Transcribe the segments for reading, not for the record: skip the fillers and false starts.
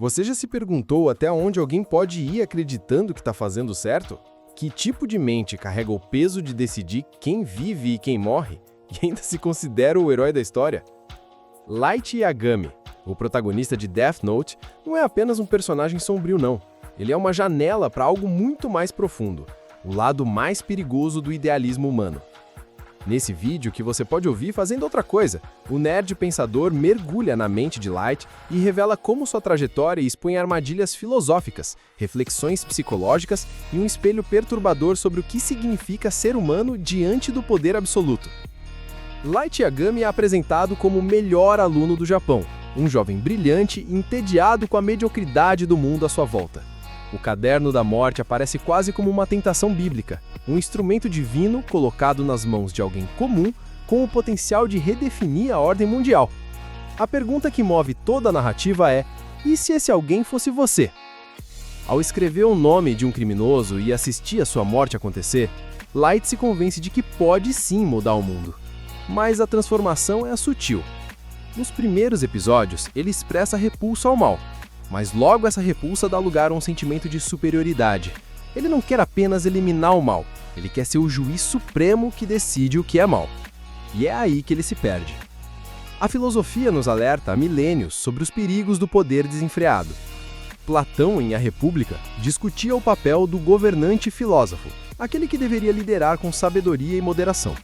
Você já se perguntou até onde alguém pode ir acreditando que está fazendo certo? Que tipo de mente carrega o peso de decidir quem vive e quem morre e ainda se considera o herói da história? Light Yagami, o protagonista de Death Note, não é apenas um personagem sombrio não. Ele é uma janela para algo muito mais profundo, o lado mais perigoso do idealismo humano. Nesse vídeo, que você pode ouvir fazendo outra coisa, o nerd pensador mergulha na mente de Light e revela como sua trajetória expõe armadilhas filosóficas, reflexões psicológicas e um espelho perturbador sobre o que significa ser humano diante do poder absoluto. Light Yagami é apresentado como o melhor aluno do Japão, um jovem brilhante e entediado com a mediocridade do mundo à sua volta. O Caderno da Morte aparece quase como uma tentação bíblica, um instrumento divino colocado nas mãos de alguém comum com o potencial de redefinir a ordem mundial. A pergunta que move toda a narrativa é: e se esse alguém fosse você? Ao escrever o nome de um criminoso e assistir a sua morte acontecer, Light se convence de que pode sim mudar o mundo. Mas a transformação é sutil. Nos primeiros episódios, ele expressa repulsa ao mal. Mas logo essa repulsa dá lugar a um sentimento de superioridade. Ele não quer apenas eliminar o mal, ele quer ser o juiz supremo que decide o que é mal. E é aí que ele se perde. A filosofia nos alerta há milênios sobre os perigos do poder desenfreado. Platão, em A República, discutia o papel do governante filósofo, aquele que deveria liderar com sabedoria e moderação.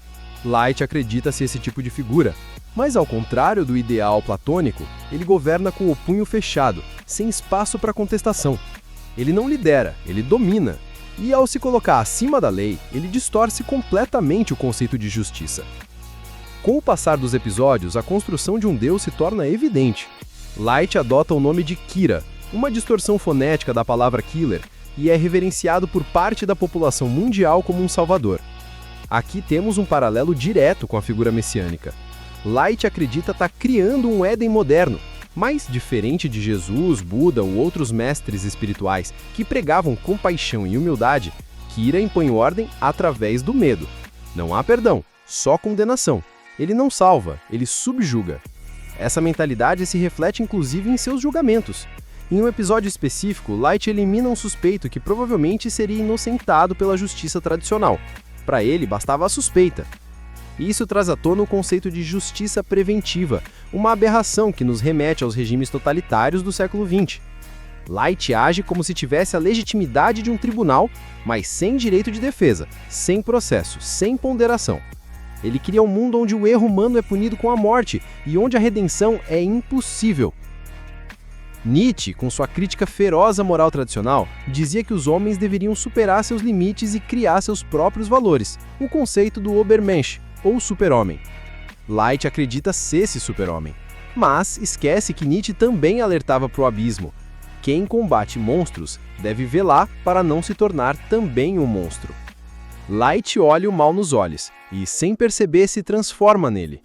Light acredita ser esse tipo de figura, mas ao contrário do ideal platônico, ele governa com o punho fechado, sem espaço para contestação. Ele não lidera, ele domina. E ao se colocar acima da lei, ele distorce completamente o conceito de justiça. Com o passar dos episódios, a construção de um deus se torna evidente. Light adota o nome de Kira, uma distorção fonética da palavra killer, e é reverenciado por parte da população mundial como um salvador. Aqui temos um paralelo direto com a figura messiânica. Light acredita estar criando um Éden moderno, mas, diferente de Jesus, Buda ou outros mestres espirituais que pregavam compaixão e humildade, Kira impõe ordem através do medo. Não há perdão, só condenação. Ele não salva, ele subjuga. Essa mentalidade se reflete inclusive em seus julgamentos. Em um episódio específico, Light elimina um suspeito que provavelmente seria inocentado pela justiça tradicional. Para ele, bastava a suspeita. Isso traz à tona o conceito de justiça preventiva, uma aberração que nos remete aos regimes totalitários do século XX. Light age como se tivesse a legitimidade de um tribunal, mas sem direito de defesa, sem processo, sem ponderação. Ele cria um mundo onde o erro humano é punido com a morte e onde a redenção é impossível. Nietzsche, com sua crítica feroz à moral tradicional, dizia que os homens deveriam superar seus limites e criar seus próprios valores, o conceito do Übermensch, ou super-homem. Light acredita ser esse super-homem, mas esquece que Nietzsche também alertava para o abismo. Quem combate monstros deve velar para não se tornar também um monstro. Light olha o mal nos olhos e, sem perceber, se transforma nele.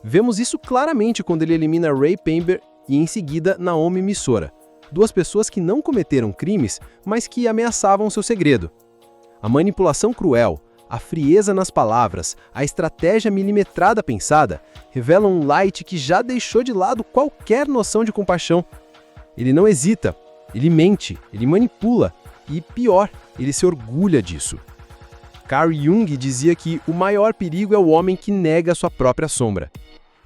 Vemos isso claramente quando ele elimina Ray Pember e, em seguida, Naomi Misora, duas pessoas que não cometeram crimes, mas que ameaçavam seu segredo. A manipulação cruel, a frieza nas palavras, a estratégia milimetrada pensada, revelam um Light que já deixou de lado qualquer noção de compaixão. Ele não hesita, ele mente, ele manipula e, pior, ele se orgulha disso. Carl Jung dizia que o maior perigo é o homem que nega sua própria sombra.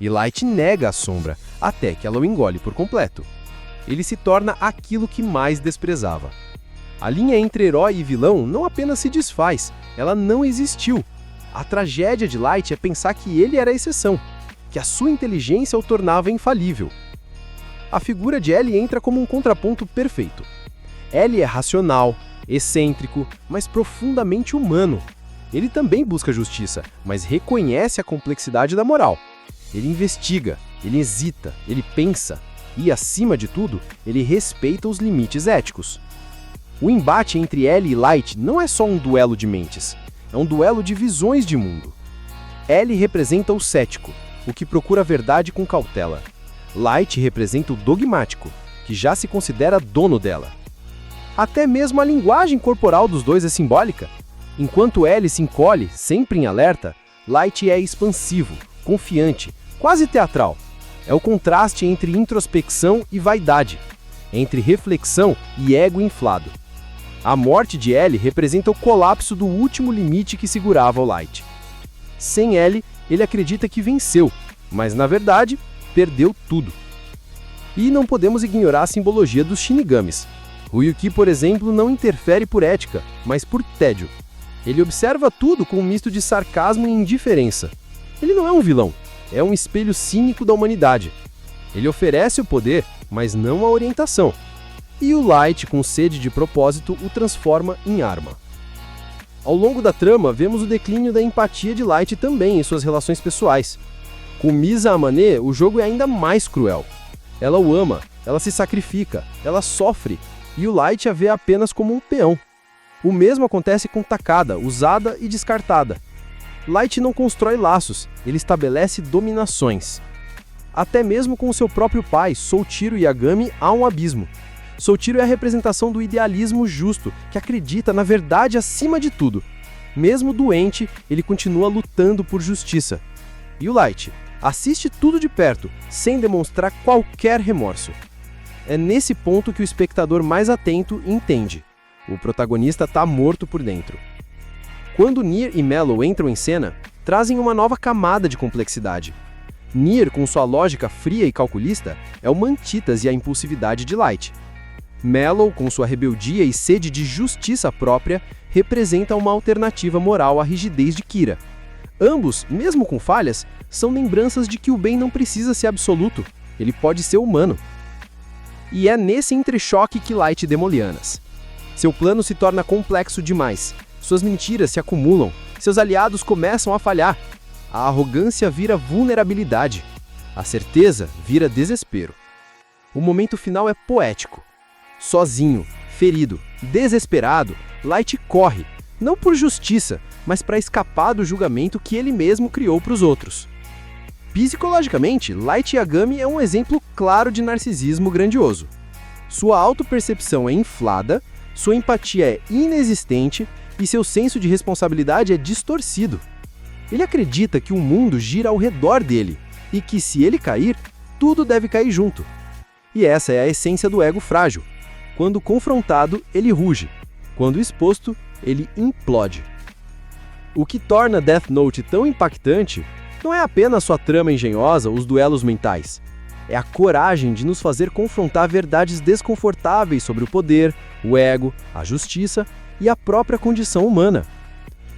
E Light nega a sombra, até que ela o engole por completo. Ele se torna aquilo que mais desprezava. A linha entre herói e vilão não apenas se desfaz, ela não existiu. A tragédia de Light é pensar que ele era a exceção, que a sua inteligência o tornava infalível. A figura de L entra como um contraponto perfeito. L é racional, excêntrico, mas profundamente humano. Ele também busca justiça, mas reconhece a complexidade da moral. Ele investiga, ele hesita, ele pensa e, acima de tudo, ele respeita os limites éticos. O embate entre L e Light não é só um duelo de mentes, é um duelo de visões de mundo. L representa o cético, o que procura a verdade com cautela. Light representa o dogmático, que já se considera dono dela. Até mesmo a linguagem corporal dos dois é simbólica. Enquanto L se encolhe, sempre em alerta, Light é expansivo, confiante, quase teatral. É o contraste entre introspecção e vaidade. entre reflexão e ego inflado. A morte de Ellie representa o colapso do último limite que segurava o Light. Sem Ellie, ele acredita que venceu, mas na verdade, perdeu tudo. E não podemos ignorar a simbologia dos Shinigamis. Ryuki, por exemplo, não interfere por ética, mas por tédio. Ele observa tudo com um misto de sarcasmo e indiferença. Ele não é um vilão, é um espelho cínico da humanidade. Ele oferece o poder, mas não a orientação. E o Light, com sede de propósito, o transforma em arma. Ao longo da trama, vemos o declínio da empatia de Light também em suas relações pessoais. Com Misa Amane, o jogo é ainda mais cruel. Ela o ama, ela se sacrifica, ela sofre, e o Light a vê apenas como um peão. O mesmo acontece com Takada, usada e descartada. Light não constrói laços, ele estabelece dominações. Até mesmo com o seu próprio pai, Soichiro Yagami, há um abismo. Soichiro é a representação do idealismo justo, que acredita na verdade acima de tudo. Mesmo doente, ele continua lutando por justiça. E o Light assiste tudo de perto, sem demonstrar qualquer remorso. É nesse ponto que o espectador mais atento entende. O protagonista está morto por dentro. Quando Nier e Mellow entram em cena, trazem uma nova camada de complexidade. Nier, com sua lógica fria e calculista, é uma antítese à impulsividade de Light. Mellow, com sua rebeldia e sede de justiça própria, representa uma alternativa moral à rigidez de Kira. Ambos, mesmo com falhas, são lembranças de que o bem não precisa ser absoluto, ele pode ser humano. E é nesse entrechoque que Light demolianas. Seu plano se torna complexo demais, suas mentiras se acumulam, seus aliados começam a falhar. A arrogância vira vulnerabilidade, a certeza vira desespero. O momento final é poético. Sozinho, ferido, desesperado, Light corre, não por justiça, mas para escapar do julgamento que ele mesmo criou para os outros. Psicologicamente, Light Yagami é um exemplo claro de narcisismo grandioso. Sua autopercepção é inflada, sua empatia é inexistente e seu senso de responsabilidade é distorcido. Ele acredita que o mundo gira ao redor dele e que, se ele cair, tudo deve cair junto. E essa é a essência do ego frágil. Quando confrontado, ele ruge. Quando exposto, ele implode. O que torna Death Note tão impactante não é apenas sua trama engenhosa, os duelos mentais. É a coragem de nos fazer confrontar verdades desconfortáveis sobre o poder, o ego, a justiça e a própria condição humana.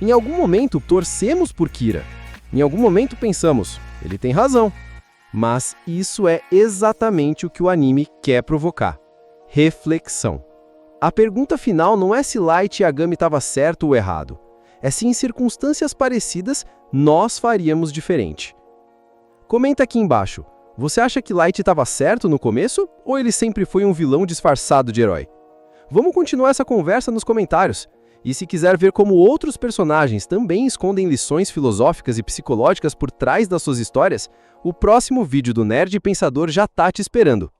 Em algum momento, torcemos por Kira. Em algum momento, pensamos, ele tem razão. Mas isso é exatamente o que o anime quer provocar. Reflexão. A pergunta final não é se Light Yagami estava certo ou errado. É se em circunstâncias parecidas, nós faríamos diferente. Comenta aqui embaixo. Você acha que Light estava certo no começo ou ele sempre foi um vilão disfarçado de herói? Vamos continuar essa conversa nos comentários. E se quiser ver como outros personagens também escondem lições filosóficas e psicológicas por trás das suas histórias, o próximo vídeo do Nerd Pensador já tá te esperando.